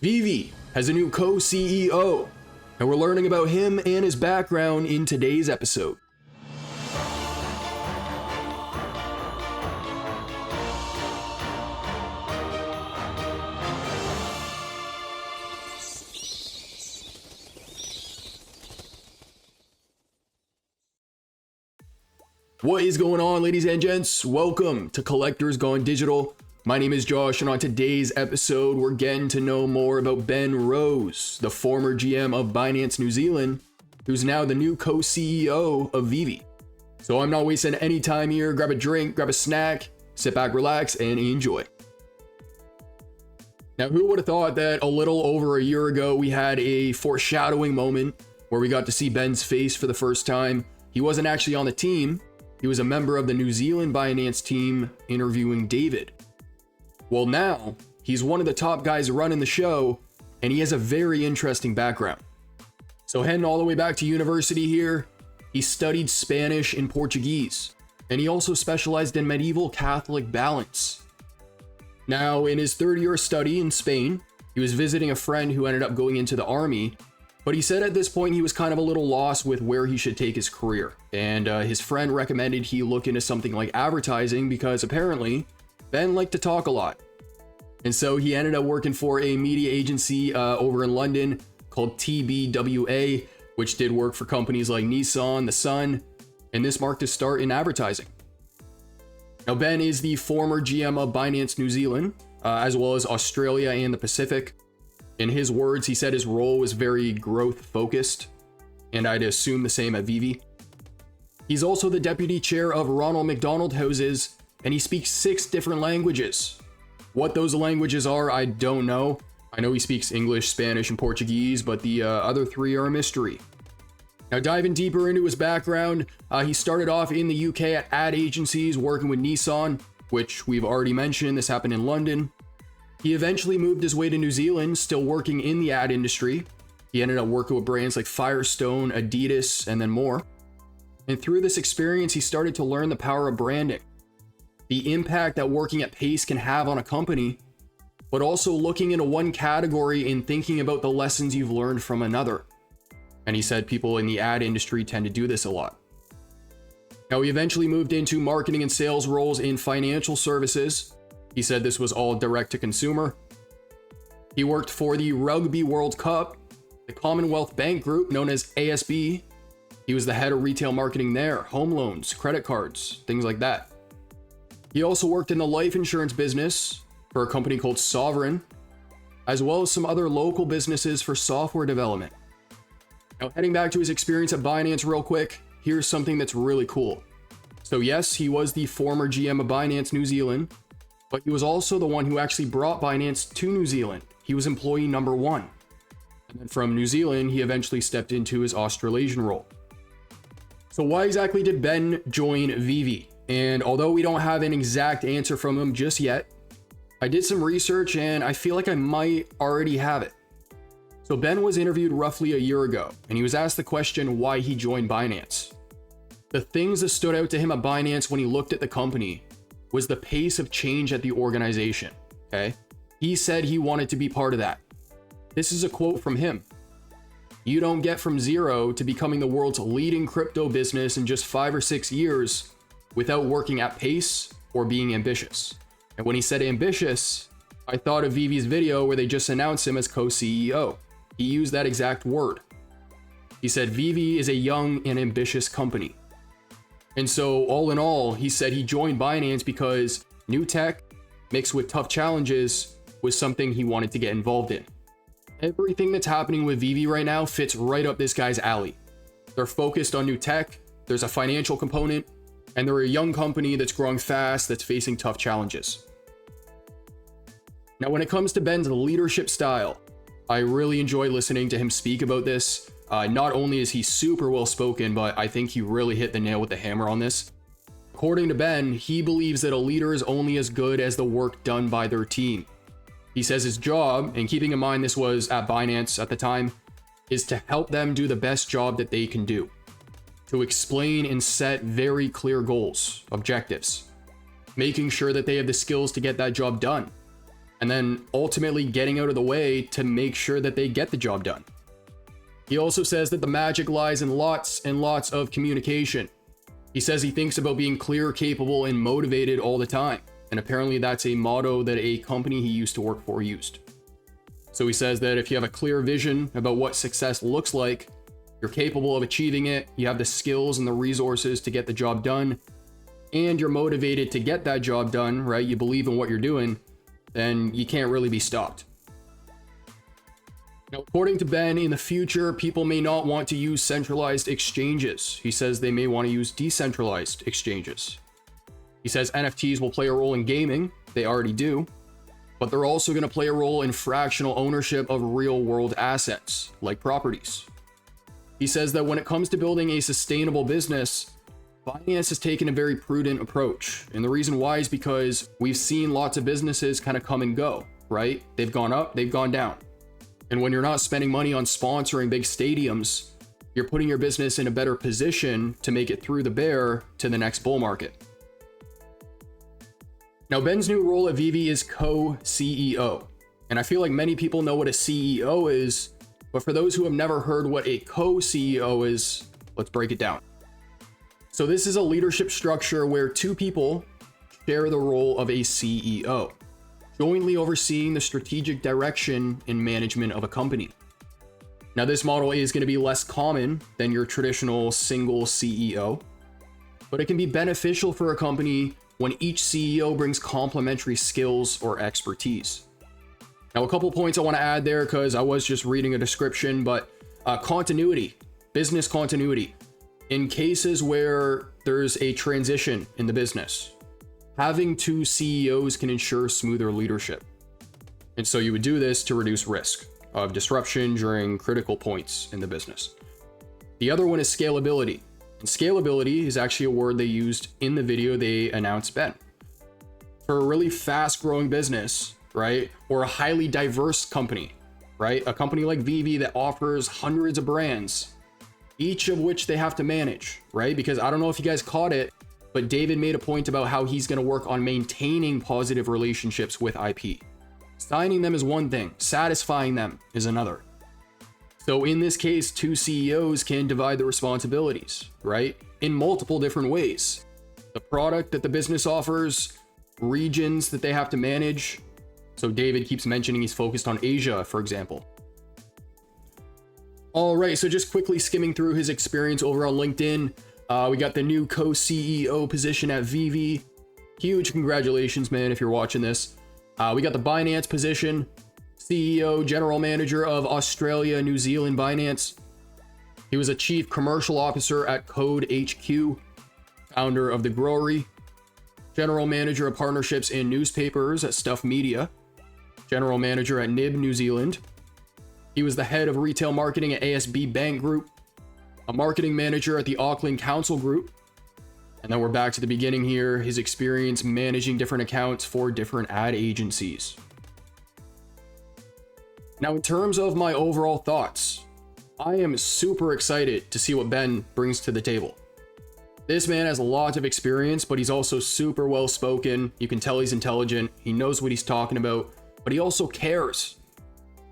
VeVe has a new co-CEO, and we're learning about him and his background in today's episode. What is going on, ladies and gents? Welcome to Collectors Gone Digital. My name is Josh, and on today's episode, we're getting to know more about Ben Rose, the former GM of Binance New Zealand, who's now the new co-CEO of VeVe. So I'm not wasting any time here. Grab a drink, grab a snack, sit back, relax, and enjoy. Now, who would have thought that a little over a year ago, we had a foreshadowing moment where we got to see Ben's face for the first time. He wasn't actually on the team. He was a member of the New Zealand Binance team interviewing David. Well, now he's one of the top guys running the show, and he has a very interesting background. So heading all the way back to university here, he studied Spanish and Portuguese, and he also specialized in medieval Catholic balance. Now, in his third year of study in Spain, he was visiting a friend who ended up going into the army, but he said at this point he was kind of a little lost with where he should take his career, and his friend recommended he look into something like advertising because apparently Ben liked to talk a lot. And so he ended up working for a media agency over in London called TBWA, which did work for companies like Nissan, The Sun, and this marked his start in advertising. Now, Ben is the former GM of Binance New Zealand, as well as Australia and the Pacific. In his words, he said his role was very growth focused, and I'd assume the same at VeVe. He's also the deputy chair of Ronald McDonald Houses, and he speaks 6 different languages. What those languages are, I don't know. I know he speaks English, Spanish, and Portuguese, but the other 3 are a mystery. Now, diving deeper into his background, he started off in the UK at ad agencies working with Nissan, which we've already mentioned. This happened in London. He eventually moved his way to New Zealand, still working in the ad industry. He ended up working with brands like Firestone, Adidas, and then more. And through this experience, he started to learn the power of branding, the impact that working at pace can have on a company, but also looking into one category and thinking about the lessons you've learned from another. And he said people in the ad industry tend to do this a lot. Now, he eventually moved into marketing and sales roles in financial services. He said this was all direct to consumer. He worked for the Rugby World Cup, the Commonwealth Bank Group known as ASB. He was the head of retail marketing there, home loans, credit cards, things like that. He also worked in the life insurance business for a company called Sovereign, as well as some other local businesses for software development. Now, heading back to his experience at Binance real quick, here's something that's really cool. So yes, he was the former GM of Binance New Zealand, but he was also the one who actually brought Binance to New Zealand. He was employee number 1. And then from New Zealand, he eventually stepped into his Australasian role. So why exactly did Ben join VeVe? And although we don't have an exact answer from him just yet, I did some research and I feel like I might already have it. So Ben was interviewed roughly a year ago, and he was asked the question why he joined Binance. The things that stood out to him at Binance when he looked at the company was the pace of change at the organization, okay? He said he wanted to be part of that. This is a quote from him. "You don't get from zero to becoming the world's leading crypto business in just 5 or 6 years without working at pace or being ambitious." And when he said ambitious, I thought of VeVe's video where they just announced him as co-CEO. He used that exact word. He said VeVe is a young and ambitious company. And so all in all, he said he joined Binance because new tech mixed with tough challenges was something he wanted to get involved in. Everything that's happening with VeVe right now fits right up this guy's alley. They're focused on new tech, there's a financial component, and they're a young company that's growing fast, that's facing tough challenges. Now, when it comes to Ben's leadership style, I really enjoy listening to him speak about this. Not only is he super well spoken, but I think he really hit the nail with the hammer on this. According to Ben, he believes that a leader is only as good as the work done by their team. He says his job, and keeping in mind this was at Binance at the time, is to help them do the best job that they can do. To explain and set very clear goals, objectives, making sure that they have the skills to get that job done. and then ultimately getting out of the way to make sure that they get the job done. He also says that the magic lies in lots and lots of communication. He says he thinks about being clear, capable, and motivated all the time. And apparently that's a motto that a company he used to work for used. So he says that if you have a clear vision about what success looks like, you're capable of achieving it, you have the skills and the resources to get the job done, and you're motivated to get that job done, right? You believe in what you're doing, then you can't really be stopped. Now, according to Ben, in the future, people may not want to use centralized exchanges. He says they may want to use decentralized exchanges. He says NFTs will play a role in gaming. They already do. But they're also going to play a role in fractional ownership of real-world assets, like properties. He says that when it comes to building a sustainable business, Binance has taken a very prudent approach. And the reason why is because we've seen lots of businesses kind of come and go, right? They've gone up, they've gone down. And when you're not spending money on sponsoring big stadiums, you're putting your business in a better position to make it through the bear to the next bull market. Now, Ben's new role at VeVe is co-CEO. And I feel like many people know what a CEO is, but for those who have never heard what a co-CEO is, let's break it down. So this is a leadership structure where two people share the role of a CEO, jointly overseeing the strategic direction and management of a company. Now, this model is going to be less common than your traditional single CEO, but it can be beneficial for a company when each CEO brings complementary skills or expertise. Now, a couple points I want to add there because I was just reading a description, but continuity, business continuity. In cases where there's a transition in the business, having two CEOs can ensure smoother leadership. And so you would do this to reduce risk of disruption during critical points in the business. The other one is scalability. And scalability is actually a word they used in the video they announced Ben. For a really fast growing business, right? Or a highly diverse company, right? A company like VeVe that offers hundreds of brands, each of which they have to manage, right? Because I don't know if you guys caught it, but David made a point about how he's going to work on maintaining positive relationships with IP. Signing them is one thing, satisfying them is another. So in this case, two CEOs can divide the responsibilities, right? In multiple different ways. The product that the business offers, regions that they have to manage. So David keeps mentioning he's focused on Asia, for example. All right, so just quickly skimming through his experience over on LinkedIn. We got the new co-CEO position at VeVe. Huge congratulations, man, if you're watching this. We got the Binance position, CEO, General Manager of Australia, New Zealand Binance. He was a Chief Commercial Officer at 𝗕𝗿𝗄, founder of the 𝗕𝗓𝗏, General Manager of Partnerships and Newspapers at Stuff Media, General Manager at NIB New Zealand. He was the head of retail marketing at ASB Bank Group, a marketing manager at the Auckland Council Group. And then we're back to the beginning here, his experience managing different accounts for different ad agencies. Now, in terms of my overall thoughts, I am super excited to see what Ben brings to the table. This man has a lot of experience, but he's also super well spoken. You can tell he's intelligent. He knows what he's talking about, but he also cares.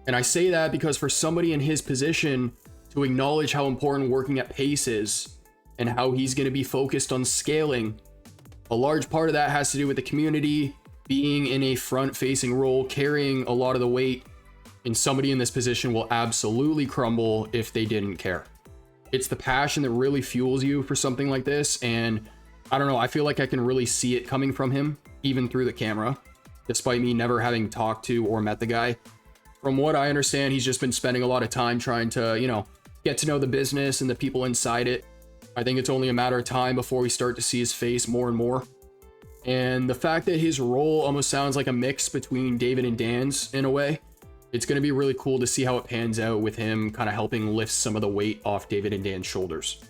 And I say that because for somebody in his position to acknowledge how important working at pace is and how he's going to be focused on scaling, a large part of that has to do with the community, being in a front-facing role, carrying a lot of the weight, and somebody in this position will absolutely crumble if they didn't care. It's the passion that really fuels you for something like this, and I don't know, I feel like I can really see it coming from him, even through the camera, despite me never having talked to or met the guy. From what I understand, he's just been spending a lot of time trying to, get to know the business and the people inside it. I think it's only a matter of time before we start to see his face more and more. And the fact that his role almost sounds like a mix between David and Dan's in a way, it's going to be really cool to see how it pans out with him kind of helping lift some of the weight off David and Dan's shoulders.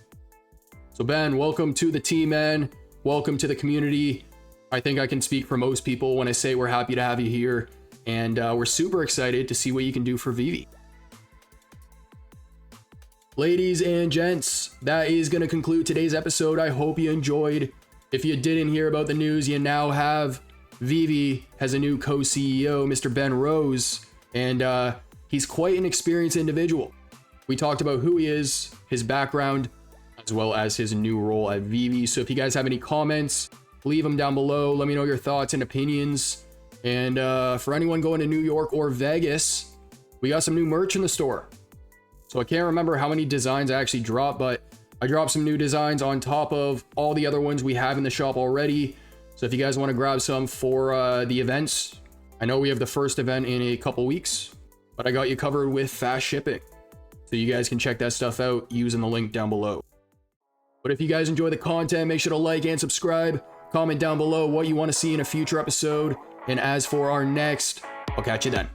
So Ben, welcome to the team, man. Welcome to the community. I think I can speak for most people when I say we're happy to have you here. And we're super excited to see what you can do for VeVe. Ladies and gents, that is going to conclude today's episode. I hope you enjoyed. If you didn't hear about the news, you now have. VeVe has a new co-CEO, Mr. Ben Rose, and he's quite an experienced individual. We talked about who he is, his background, as well as his new role at VeVe. So if you guys have any comments, leave them down below. Let me know your thoughts and opinions. And for anyone going to New York or Vegas, we got some new merch in the store. So I can't remember how many designs I actually dropped, but I dropped some new designs on top of all the other ones we have in the shop already. So if you guys want to grab some for the events, I know we have the first event in a couple weeks, but I got you covered with fast shipping. So you guys can check that stuff out using the link down below. But if you guys enjoy the content, make sure to like and subscribe. Comment down below what you want to see in a future episode. And as for our next, I'll catch you then.